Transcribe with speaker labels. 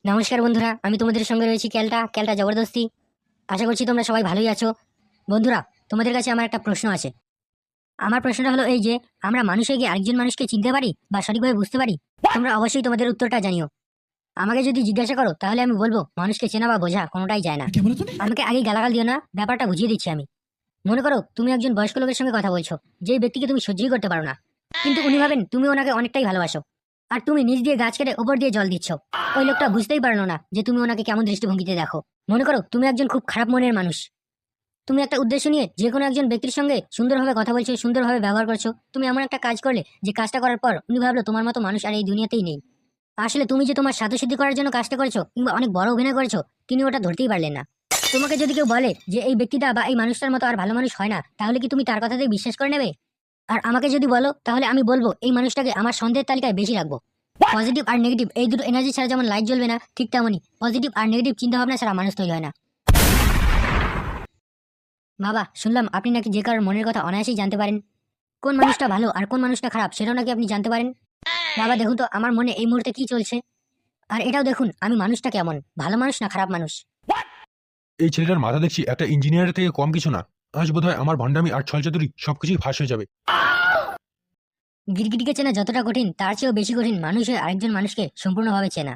Speaker 1: নমস্কার বন্ধুরা, আমি তোমাদের সঙ্গে রয়েছি ক্যালটা ক্যালটা জবরদস্তি। আশা করছি তোমরা সবাই ভালোই আছো। বন্ধুরা, তোমাদের কাছে আমার একটা প্রশ্ন আছে। আমার প্রশ্নটা হলো এই যে, আমরা মানুষে গিয়ে আরেকজন মানুষকে চিনতে পারি বা সঠিকভাবে বুঝতে পারি? তোমরা অবশ্যই তোমাদের উত্তরটা জানিও। আমাকে যদি জিজ্ঞাসা করো তাহলে আমি বলবো মানুষকে চেনা বা বোঝা কোনোটাই যায় না। আমাকে আগে গালাগাল দিও না, ব্যাপারটা বুঝিয়ে দিচ্ছি আমি। মনে করো তুমি একজন বয়স্ক লোকের সঙ্গে কথা বলছো, যেই ব্যক্তিকে তুমি সহ্যই করতে পারো না, কিন্তু উনি ভাবেন তুমি ওনাকে অনেকটাই ভালোবাসো। আর তুমি নিজ দিয়ে গাছ কেটে ওপর দিয়ে জল দিচ্ছ। ওই লোকটা বুঝতেই পারলো না যে তুমি ওনাকে কেমন দৃষ্টিভঙ্গিতে দেখো। মনে করো তুমি একজন খুব খারাপ মনের মানুষ। তুমি একটা উদ্দেশ্য নিয়ে যে কোনো একজন ব্যক্তির সঙ্গে সুন্দরভাবে কথা বলছো, সুন্দরভাবে ব্যবহার করছো। তুমি এমন একটা কাজ করলে যে কাজটা করার পর উনি ভাবলো তোমার মতো মানুষ আর এই দুনিয়াতেই নেই। আসলে তুমি যে তোমার স্বার্থসিদ্ধি করার জন্য কাজটা করেছো কিংবা অনেক বড় অভিনয় করেছো, তিনি ওটা ধরতেই পারলেন না। তোমাকে যদি কেউ বলে যে এই ব্যক্তিটা বা এই মানুষটার মতো আর ভালো মানুষ হয় না, তাহলে কি তুমি তার কথাতেই বিশ্বাস করে নেবে? আর আমাকে যদি বলো তাহলে আমি বলবো এই মানুষটাকে আমার সন্দেহের তালিকায় বেশি রাখবো। পজিটিভ আর নেগেটিভ এই দুটো এনার্জি ছাড়া যেমন লাইট জ্বলবে না, ঠিক তেমনই পজিটিভ আর নেগেটিভ চিন্তা ভাবনা ছাড়া মানুষ তৈরি হয় না। বাবা, শুনলাম আপনি নাকি যে কারোর মনের কথা অনায়াসেই জানতে পারেন। কোন মানুষটা ভালো আর কোন মানুষটা খারাপ সেটাও নাকি আপনি জানতে পারেন। বাবা দেখুন তো আমার মনে এই মুহূর্তে কি চলছে। আর এটাও দেখুন আমি মানুষটা কেমন, ভালো মানুষ না খারাপ মানুষ।
Speaker 2: এই ছেলেটার মাথা দেখছি একটা ইঞ্জিনিয়ারের থেকে কম কিছু না। আজ বোধহয় আমার ভণ্ডামি আর ছলচাতুরি সবকিছুই ফাঁস হয়ে যাবে।
Speaker 1: গিরগিটিকে চেনা যতটা কঠিন তার চেয়েও বেশি কঠিন মানুষ হয়ে আরেকজন মানুষকে সম্পূর্ণভাবে চেনা।